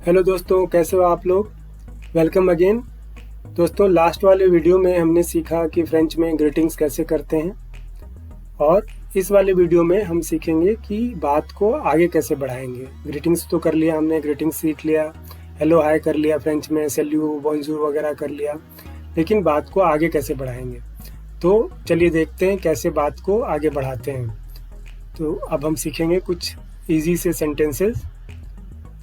Hello दोस्तों, कैसे हो आप लोग। Welcome again. दोस्तों, लास्ट वाले वीडियो में हमने सीखा कि फ्रेंच में ग्रीटिंग्स कैसे करते हैं, और इस वाले वीडियो में हम सीखेंगे कि बात को आगे कैसे बढ़ाएंगे। ग्रीटिंग्स तो कर लिया हमने, ग्रीटिंग्स सीख लिया, हेलो हाय कर लिया फ्रेंच में, सैल्यू बोंजूर वगैरह कर लिया, लेकिन बात को आगे कैसे बढ़ाएंगे। तो चलिए देखते हैं कैसे बात को आगे बढ़ाते हैं। तो अब हम सीखेंगे कुछ ईजी से सेंटेंसेस।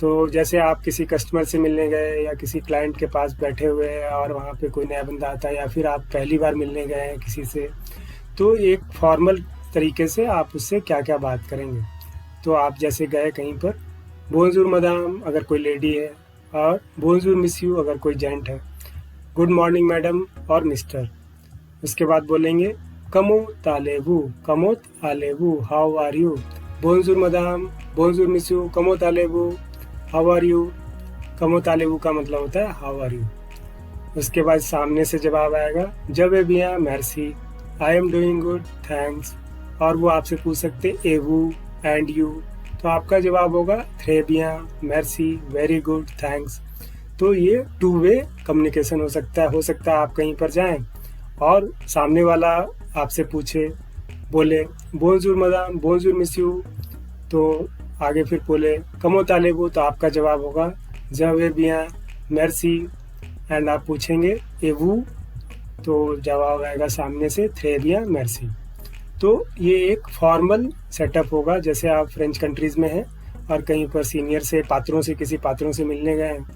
तो जैसे आप किसी कस्टमर से मिलने गए या किसी क्लाइंट के पास बैठे हुए हैं और वहाँ पे कोई नया बंदा आता है, या फिर आप पहली बार मिलने गए हैं किसी से, तो एक फॉर्मल तरीके से आप उससे क्या क्या बात करेंगे। तो आप जैसे गए कहीं पर, बोंजूर मदाम अगर कोई लेडी है, और बोंजूर मिस यू अगर कोई जेंट है, गुड मॉर्निंग मैडम और मिस्टर। उसके बाद बोलेंगे कमो तालेबू, कमो तालेबू, हाउ आर यू। बोंजूर मदाम, बोंजूर मिस यू, कमो तालेबू, हाउ आर यू। कमो तालेबू का मतलब होता है हाउ आर यू। उसके बाद सामने से जवाब आएगा जब ए बिया mercy, I am doing good thanks. और वो आपसे पूछ सकते एवू एंड यू, तो आपका जवाब होगा थ्रे बिया मेर्सी, वेरी गुड थैंक्स। तो ये टू वे कम्युनिकेशन हो सकता है आप कहीं पर जाएं और सामने वाला आपसे पूछे, बोले बोंजूर मदाम, बोंजूर मिस यू, तो आगे फिर बोले कमो तालेबू, तो आपका जवाब होगा जवे बिया मेर्सी, एंड आप पूछेंगे एवू, तो जवाब आएगा सामने से थ्रे बिया मेर्सी। तो ये एक फॉर्मल सेटअप होगा, जैसे आप फ्रेंच कंट्रीज में हैं और कहीं पर सीनियर से, पात्रों से, किसी पात्रों से मिलने गए हैं,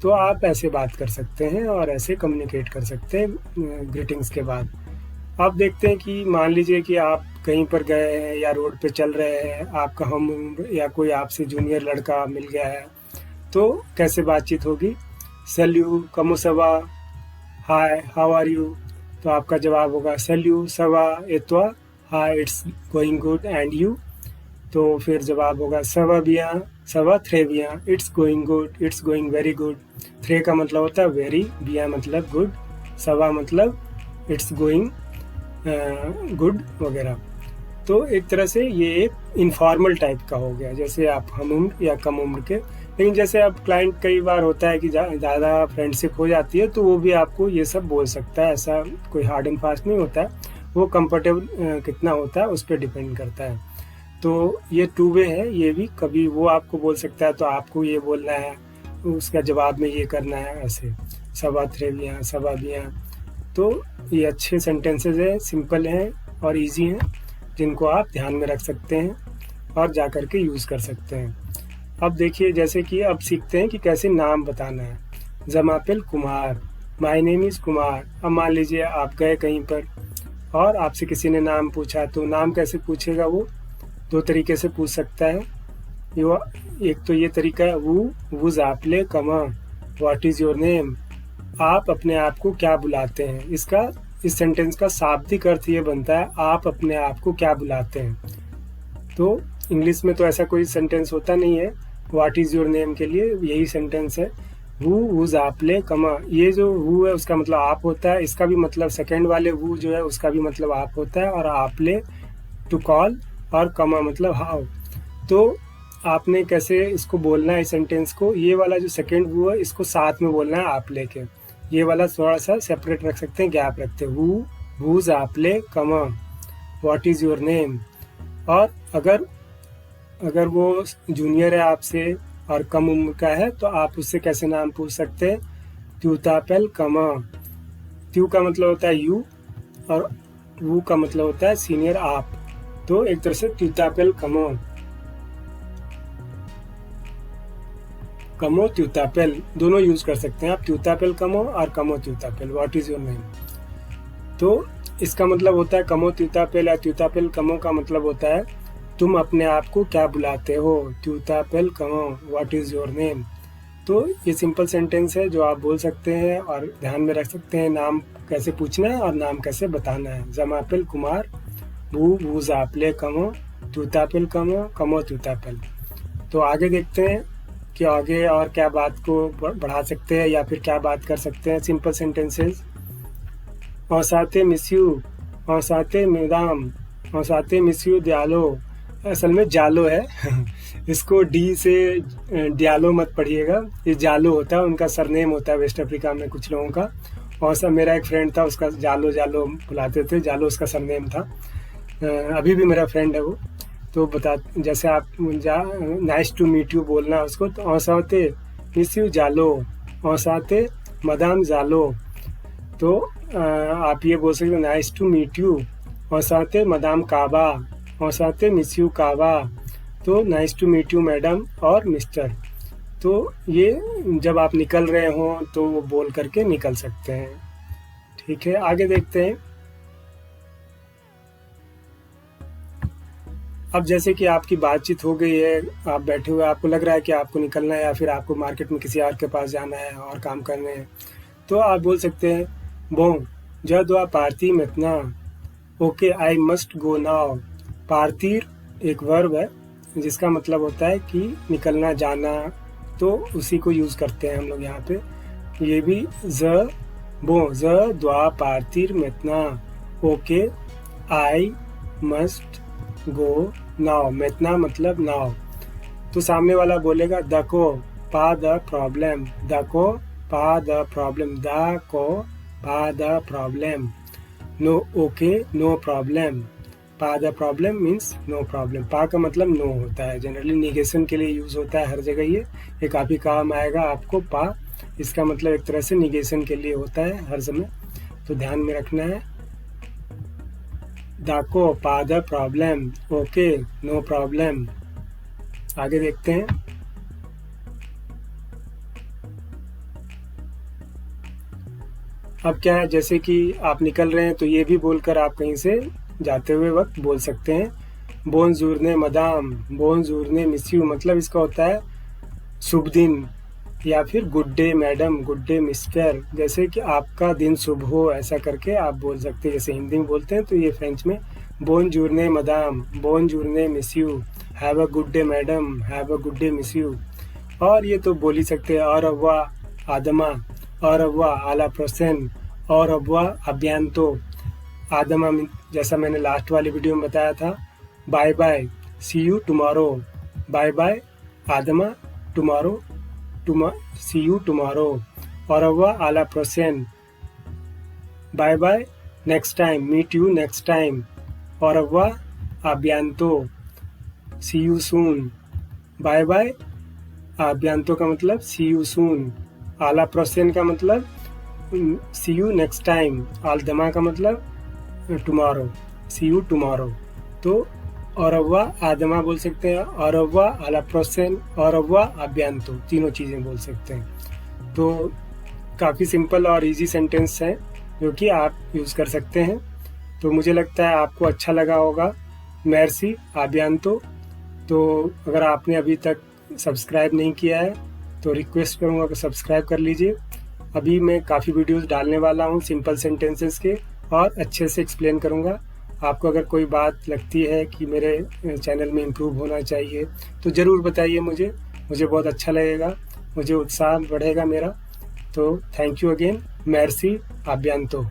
तो आप ऐसे बात कर सकते हैं और ऐसे कम्युनिकेट कर सकते हैं ग्रीटिंग्स के बाद। आप देखते हैं कि मान लीजिए कि आप कहीं पर गए हैं या रोड पे चल रहे हैं, आपका हम उम्र या कोई आपसे जूनियर लड़का मिल गया है, तो कैसे बातचीत होगी। सैल्यू, कमो सवा, हाय हाउ आर यू, तो आपका जवाब होगा सैल्यू सवा एतवा, hi it's going good and you. तो फिर जवाब होगा सवा बिया, सवा थ्रे बिया, it's going good, it's going very good. थ्रे का मतलब होता है वेरी, बिया मतलब गुड, सवा मतलब इट्स गोइंग गुड वगैरह। तो एक तरह से ये एक इनफॉर्मल टाइप का हो गया, जैसे आप हम उम्र या कम उम्र के। लेकिन जैसे अब क्लाइंट कई बार होता है कि ज़्यादा फ्रेंडशिप हो जाती है, तो वो भी आपको ये सब बोल सकता है, ऐसा कोई हार्ड एंड फास्ट नहीं होता है। वो कंफर्टेबल कितना होता है उस पर डिपेंड करता है। तो ये टू वे है, ये भी कभी वो आपको बोल सकता है तो आपको ये बोलना है, उसका जवाब में ये करना है, ऐसे सवा थ्रे बिया, सवा बिया। तो ये अच्छे सेंटेंसेस हैं, सिंपल हैं और इजी हैं, जिनको आप ध्यान में रख सकते हैं और जा कर के यूज़ कर सकते हैं। अब देखिए, जैसे कि अब सीखते हैं कि कैसे नाम बताना है। जमापिल Kumar, my name is Kumar. अब मान लीजिए आप गए कहीं पर और आपसे किसी ने नाम पूछा, तो नाम कैसे पूछेगा वो, दो तरीके से पूछ सकता है। एक तो ये तरीका है वू जापले कमा, व्हाट इज़ योर नेम, आप अपने आप को क्या बुलाते हैं। इस सेंटेंस का शाब्दिक अर्थ ये बनता है आप अपने आप को क्या बुलाते हैं। तो इंग्लिश में तो ऐसा कोई सेंटेंस होता नहीं है व्हाट इज़ योर नेम के लिए, यही सेंटेंस है वूज आपले कमा। ये जो वू है उसका मतलब आप होता है, इसका भी मतलब सेकेंड वाले वू जो है उसका भी मतलब आप होता है, और आपले टू कॉल, और कमा मतलब हाउ। तो आपने कैसे इसको बोलना है इस सेंटेंस को, ये वाला जो सेकेंड वू है इसको साथ में बोलना है आप लेके, ये वाला थोड़ा सा सेपरेट रख सकते हैं, गैप रखते हैं। वूज आपले कमा, व्हाट इज़ योर नेम। और अगर वो जूनियर है आपसे और कम उम्र का है, तो आप उससे कैसे नाम पूछ सकते हैं, त्यूतापेल कमा। त्यू का मतलब होता है यू और वू का मतलब होता है सीनियर आप, तो एक तरह से त्यूतापेल कमो, कमो त्यूतापेल दोनों यूज कर सकते हैं आप, त्यूतापेल कमो और कमो त्यूतापेल, व्हाट इज योर नेम। तो इसका मतलब होता है कमो त्यूतापेल या त्यूतापेल कमो का मतलब होता है तुम अपने आप को क्या बुलाते हो, त्यूतापेल कमो, व्हाट इज योर नेम। तो ये सिंपल सेंटेंस है जो आप बोल सकते हैं और ध्यान में रख सकते हैं, नाम कैसे पूछना है और नाम कैसे बताना है। जमापेल कुमार, वू जापले कमो, त्यूतापेल कमो, कमो त्यूतापेल। तो आगे देखते हैं कि आगे और क्या बात को बढ़ा सकते हैं या फिर क्या बात कर सकते हैं। सिंपल सेंटेंसेस, औसाते मिस यू, औसाते मैदाम, औसाते मिस यू दयालो, असल में जालो है इसको डी से डियालो मत पढ़िएगा, ये जालो होता है, उनका सरनेम होता है वेस्ट अफ्रीका में कुछ लोगों का। और सब मेरा एक फ्रेंड था, उसका जालो जालो बुलाते थे, जालो उसका सरनेम था। अभी भी मेरा फ्रेंड है वो। तो बता, जैसे आप नाइस टू मीट यू बोलना उसको, तो औसाते मिस यू जालो, औसाते मदाम जालो। तो आप ये बोल सकते हो नाइस टू मीट यू, औसाते मदाम काबा, औसाते मिस यू काबा। तो nice to meet you madam और मिस्टर। तो ये जब आप निकल रहे हो तो वो बोल करके निकल सकते हैं। ठीक है, आगे देखते हैं। अब जैसे कि आपकी बातचीत हो गई है, आप बैठे हुए, आपको लग रहा है कि आपको निकलना है या फिर आपको मार्केट में किसी और के पास जाना है और काम करने हैं, तो आप बोल सकते हैं बों जदवा पार्टी में इतना, okay I must go now. पार्टीर एक वर्ब है जिसका मतलब होता है कि निकलना, जाना, तो उसी को यूज करते हैं हम लोग यहाँ पे। ये भी ज द्वा पार्टीर में इतना, okay I must go now. मेतना मतलब नाउ। तो सामने वाला बोलेगा दको पा द प्रॉब्लम, दको पा द प्रॉब्लम, द को पा द प्रॉब्लम। नो ओके नो प्रॉब्लम, पा द प्रॉब्लम मीन्स नो प्रॉब्लम। पा का मतलब नो होता है, जनरली निगेशन के लिए यूज होता है हर जगह। ये काफी काम आएगा आपको। पा इसका मतलब एक तरह से निगेशन के लिए होता है हर समय, तो ध्यान में रखना है। दाको पा the problem, okay no problem. आगे देखते हैं। अब क्या है, जैसे कि आप निकल रहे हैं तो ये भी बोलकर आप कहीं से जाते हुए वक्त बोल सकते हैं बोनजूरने मदाम, बोनजूरने मिस यू। मतलब इसका होता है शुभ दिन, या फिर good day madam, good day mister. जैसे कि आपका दिन शुभ हो, ऐसा करके आप बोल सकते हैं। जैसे हिंदी में बोलते हैं तो ये फ्रेंच में बोनजूरने मदाम, बोनजूरने मिस यू, have a good day madam, have a good day मिस यू। और ये तो बोल ही सकते हैं और अव्वा आदमा, और अव्वा आला प्रोसेन, और अव्वा अभियांतो। आदमा जैसा मैंने लास्ट वाली वीडियो में बताया था, bye bye see you tomorrow, bye bye आदमा टुमारो, सी यू टुमारो। और अव्वा आला प्रोसेन, bye bye next time, meet you next time. और अव्वा अभियांतो, see you soon, bye bye अभियांतो का मतलब सी यू सून। आला प्रोसेन का मतलब सी यू नेक्स्ट टाइम। आलदमा का मतलब टुमारो, सी यू टुमारो। तो और अव्वा आदमा बोल सकते हैं, और अव्वा आला प्रोसेन, और अव्वा अभियांतो, तीनों चीज़ें बोल सकते हैं। तो काफ़ी सिंपल और इजी सेंटेंस है जो कि आप यूज़ कर सकते हैं। तो मुझे लगता है आपको अच्छा लगा होगा। मेर्सी अभियांतो। तो अगर आपने अभी तक सब्सक्राइब नहीं किया है तो रिक्वेस्ट करूँगा कि सब्सक्राइब कर लीजिए। अभी मैं काफ़ी वीडियोस डालने वाला हूँ सिंपल सेंटेंसेस के, और अच्छे से एक्सप्लेन करूँगा। आपको अगर कोई बात लगती है कि मेरे चैनल में इम्प्रूव होना चाहिए तो ज़रूर बताइए मुझे बहुत अच्छा लगेगा, मुझे उत्साह बढ़ेगा मेरा। तो थैंक यू अगेन। मेर्सी अभियांतो।